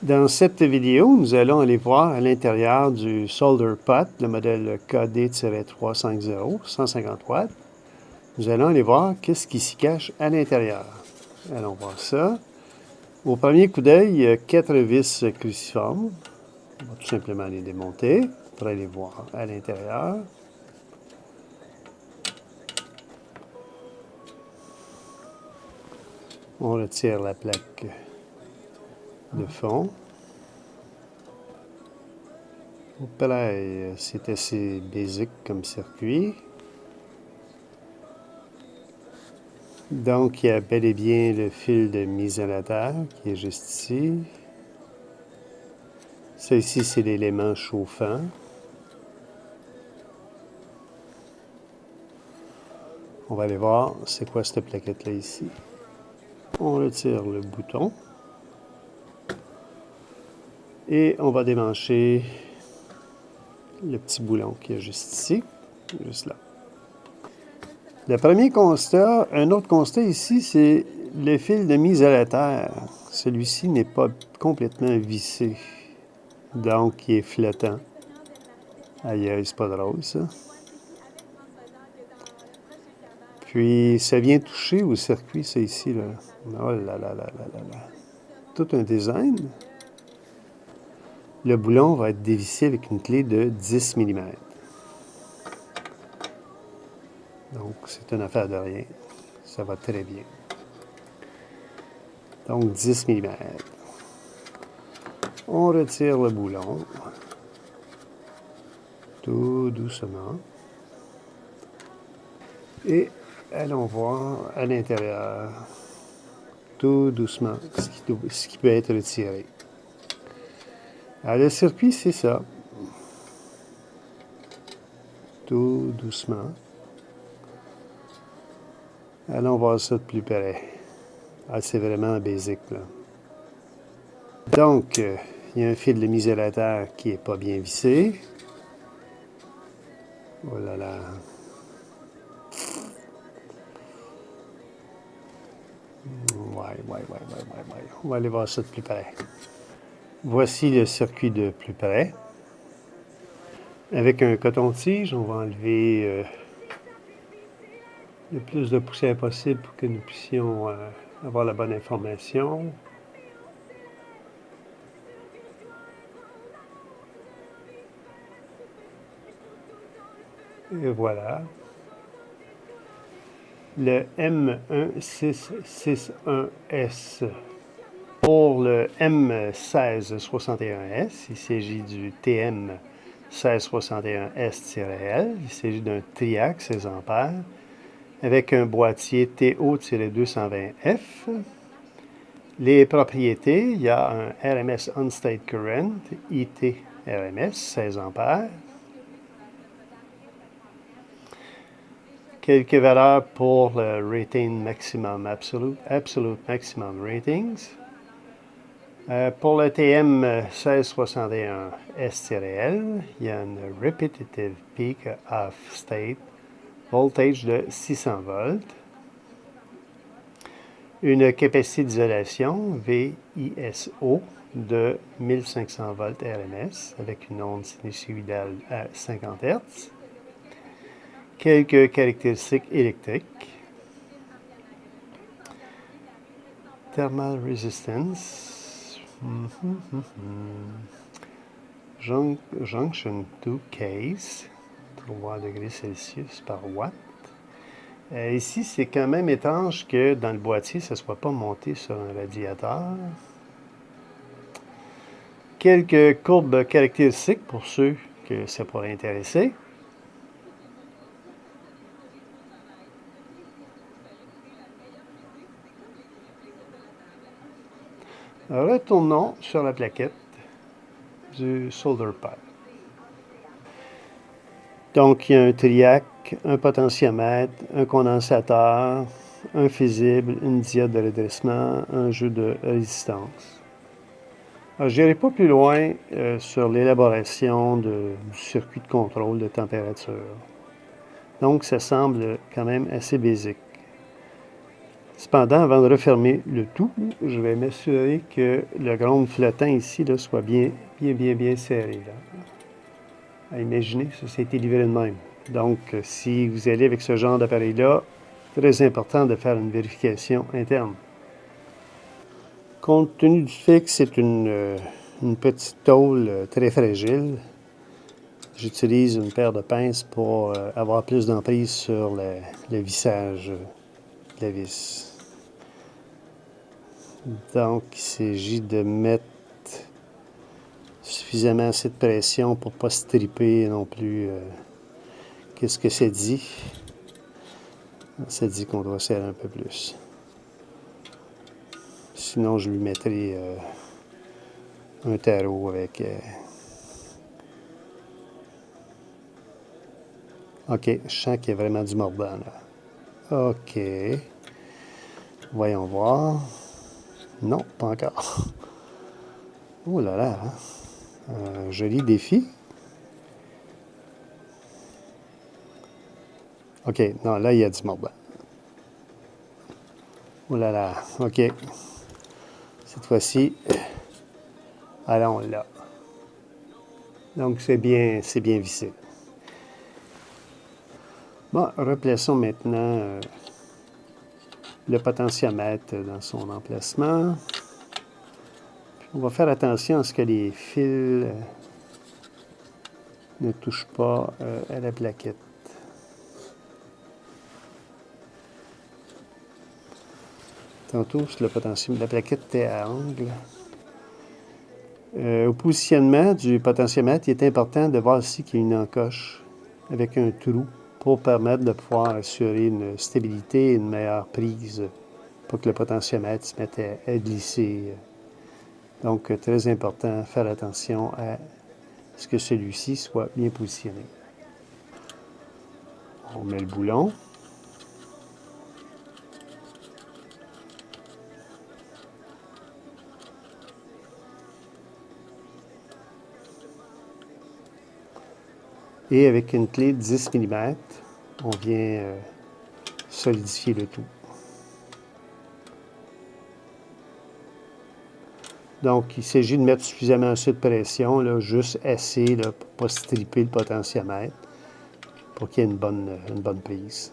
Dans cette vidéo, nous allons aller voir à l'intérieur du Solder Pot, le modèle KD-350, 150 watts. Nous allons aller voir qu'est-ce qui s'y cache à l'intérieur. Allons voir ça. Au premier coup d'œil, il y a 4 vis cruciformes. On va tout simplement les démonter pour aller voir à l'intérieur. On retire la plaque de fond. C'est assez basique comme circuit. Donc, il y a bel et bien le fil de isolateur qui est juste ici. Ça ici, c'est l'élément chauffant. On va aller voir c'est quoi cette plaquette-là ici. On retire le bouton. Et on va démancher le petit boulon qui est juste ici, juste là. Le premier constat, un autre constat ici, c'est le fil de isolateur. Celui-ci n'est pas complètement vissé, donc il est flottant. Aïe, c'est pas drôle ça. Puis ça vient toucher au circuit, ça ici, là. Oh là là là là là là. Tout un design. Le boulon va être dévissé avec une clé de 10 mm. Donc, c'est une affaire de rien. Ça va très bien. Donc, 10 mm. On retire le boulon. Tout doucement. Et allons voir à l'intérieur. Tout doucement, ce qui peut être retiré. Alors, le circuit, c'est ça. Tout doucement. Allons voir ça de plus près. Ah, c'est vraiment basique, là. Donc, il y a un fil de isolateur qui n'est pas bien vissé. Oh là là. Ouais. On va aller voir ça de plus près. Voici le circuit de plus près. Avec un coton-tige, on va enlever le plus de poussière possible pour que nous puissions avoir la bonne information. Et voilà. Le M1661S. Pour le M1661S, il s'agit du TM1661S-L. Il s'agit d'un triac 16 A avec un boîtier TO-220F. Les propriétés, il y a un RMS On-State Current, IT RMS 16 A. Quelques valeurs pour le rating maximum, absolute maximum ratings. Pour le TM 1661S-L, il y a une Repetitive Peak of State voltage de 600 volts. Une capacité d'isolation, VISO, de 1500 volts RMS avec une onde sinusoïdale à 50 Hz. Quelques caractéristiques électriques. Thermal resistance. Junction 2 case. 3 degrés Celsius par watt. Ici, c'est quand même étrange que dans le boîtier, ça ne soit pas monté sur un radiateur. Quelques courbes caractéristiques pour ceux que ça pourrait intéresser. Retournons sur la plaquette du Solder Pot. Donc, il y a un triac, un potentiomètre, un condensateur, un fusible, une diode de redressement, un jeu de résistance. Alors, je n'irai pas plus loin sur l'élaboration du circuit de contrôle de température. Donc, ça semble quand même assez basique. Cependant, avant de refermer le tout, je vais m'assurer que le ground flottant ici là, soit bien serré. Là. Imaginez, ça a été livré de même. Donc, si vous allez avec ce genre d'appareil-là, très important de faire une vérification interne. Compte tenu du fait que c'est une petite tôle très fragile, j'utilise une paire de pinces pour avoir plus d'emprise sur le vissage de la vis. Donc, il s'agit de mettre suffisamment assez de pression pour ne pas se triper non plus. Qu'est-ce que ça dit? Ça dit qu'on doit serrer un peu plus. Sinon, je lui mettrai un tarot avec... OK, je sens qu'il y a vraiment du mordant, là. OK. Voyons voir. Non, pas encore. Oh là là, hein? Un joli défi. OK, non, là, il y a du mordant. Oh là là, OK. Cette fois-ci, allons là. Donc, c'est bien vissé. Bon, replaçons maintenant le potentiomètre dans son emplacement. Puis on va faire attention à ce que les fils ne touchent pas à la plaquette. Tantôt, le potentiomètre, la plaquette était à angle. Au positionnement du potentiomètre, il est important de voir ici qu'il y a une encoche avec un trou pour permettre de pouvoir assurer une stabilité et une meilleure prise pour que le potentiomètre se mette à glisser. Donc, très important, faire attention à ce que celui-ci soit bien positionné. On met le boulon. Et avec une clé de 10 mm, on vient solidifier le tout. Donc, il s'agit de mettre suffisamment assez de pression, là, juste assez là, pour ne pas stripper le potentiomètre, pour qu'il y ait une bonne prise.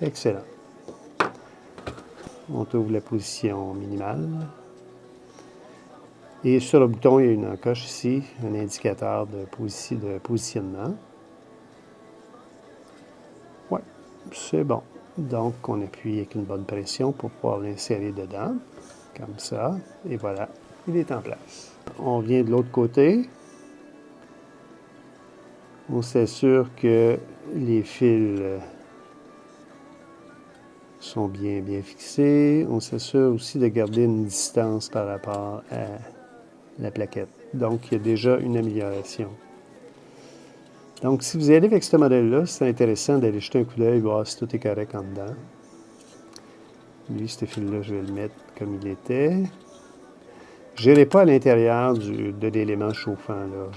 Excellent. On trouve la position minimale. Et sur le bouton, il y a une encoche ici, un indicateur de positionnement. Oui, c'est bon. Donc, on appuie avec une bonne pression pour pouvoir l'insérer dedans, comme ça. Et voilà, il est en place. On vient de l'autre côté. On s'assure que les fils sont bien fixés. On s'assure aussi de garder une distance par rapport à la plaquette. Donc, il y a déjà une amélioration. Donc, si vous allez avec ce modèle-là, c'est intéressant d'aller jeter un coup d'œil, voir si tout est correct en dedans. Lui, ce fil-là, je vais le mettre comme il était. Je n'irai pas à l'intérieur de l'élément chauffant. Là.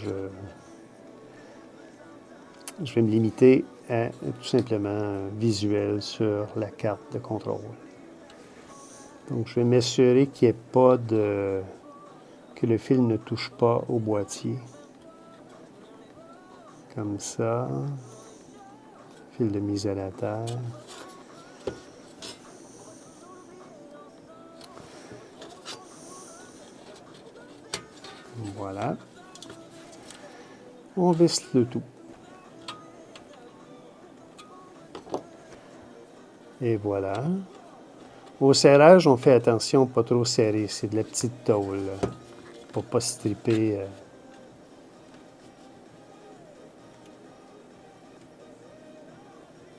Je vais me limiter à tout simplement un visuel sur la carte de contrôle. Donc, je vais m'assurer qu'il n'y ait pas que le fil ne touche pas au boîtier. Comme ça. Fil de mise à la terre. Voilà. On visse le tout. Et voilà. Au serrage, on fait attention pas trop serrer. C'est de la petite tôle pour ne pas se stripper.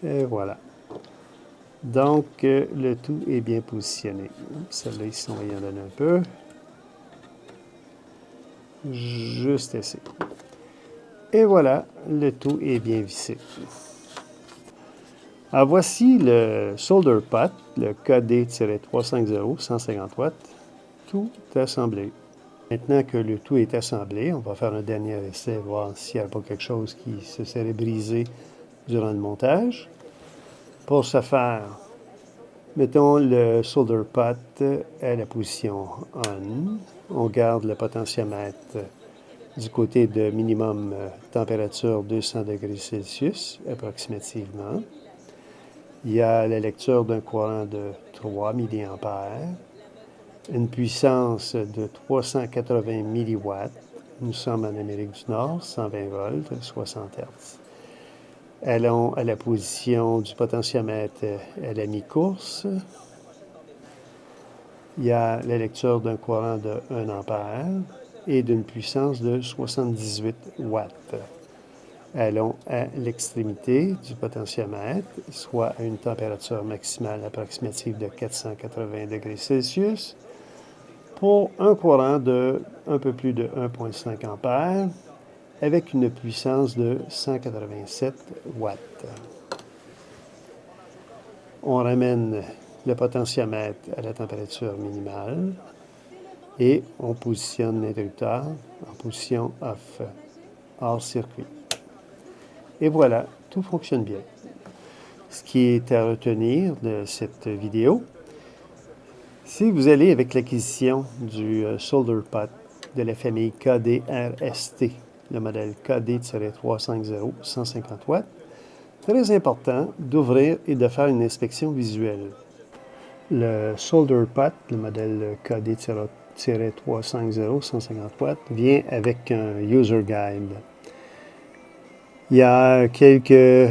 Et voilà. Donc, le tout est bien positionné. Celle-là, ici, on va y en donner un peu. Juste assez. Et voilà, le tout est bien vissé. Alors, voici le solder pot, le KD-350 150 watts, tout assemblé. Maintenant que le tout est assemblé, on va faire un dernier essai, voir s'il n'y a pas quelque chose qui se serait brisé durant le montage. Pour ce faire, mettons le solder pot à la position on. On garde le potentiomètre du côté de minimum température 200 degrés Celsius, approximativement. Il y a la lecture d'un courant de 3 mA, une puissance de 380 milliwatts. Nous sommes en Amérique du Nord, 120 volts, 60 Hz. Allons à la position du potentiomètre à la mi-course. Il y a la lecture d'un courant de 1 ampère et d'une puissance de 78 watts. Allons à l'extrémité du potentiomètre, soit à une température maximale approximative de 480 degrés Celsius, pour un courant de un peu plus de 1,5 ampères, avec une puissance de 187 watts. On ramène le potentiomètre à la température minimale et on positionne l'interrupteur en position off, hors circuit. Et voilà, tout fonctionne bien. Ce qui est à retenir de cette vidéo, si vous allez avec l'acquisition du solder pot de la famille KD-RST, le modèle KD-350 150 watts, très important d'ouvrir et de faire une inspection visuelle. Le solder pot, le modèle KD-350 150 watts, vient avec un user guide. Il y a quelques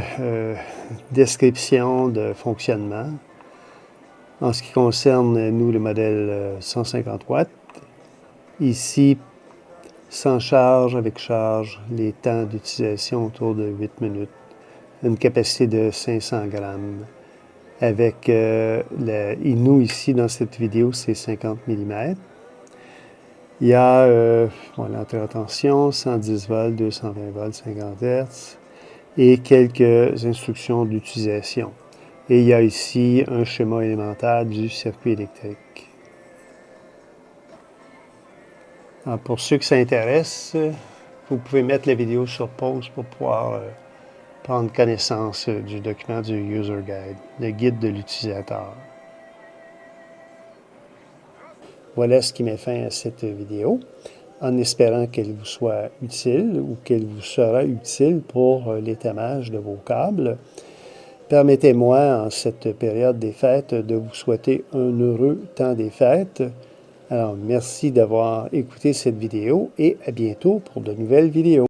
descriptions de fonctionnement. En ce qui concerne, nous, le modèle 150 watts, ici, sans charge, avec charge, les temps d'utilisation autour de 8 minutes, une capacité de 500 grammes. Avec nous, ici, dans cette vidéo, c'est 50 mm. Il y a l'entrée en tension, 110 volts, 220 volts, 50 Hz, et quelques instructions d'utilisation. Et il y a ici un schéma élémentaire du circuit électrique. Alors, pour ceux que ça intéresse, vous pouvez mettre la vidéo sur pause pour pouvoir prendre connaissance du document du User Guide, le guide de l'utilisateur. Voilà ce qui met fin à cette vidéo, en espérant qu'elle vous soit utile ou qu'elle vous sera utile pour l'étamage de vos câbles. Permettez-moi, en cette période des fêtes, de vous souhaiter un heureux temps des fêtes. Alors, merci d'avoir écouté cette vidéo et à bientôt pour de nouvelles vidéos.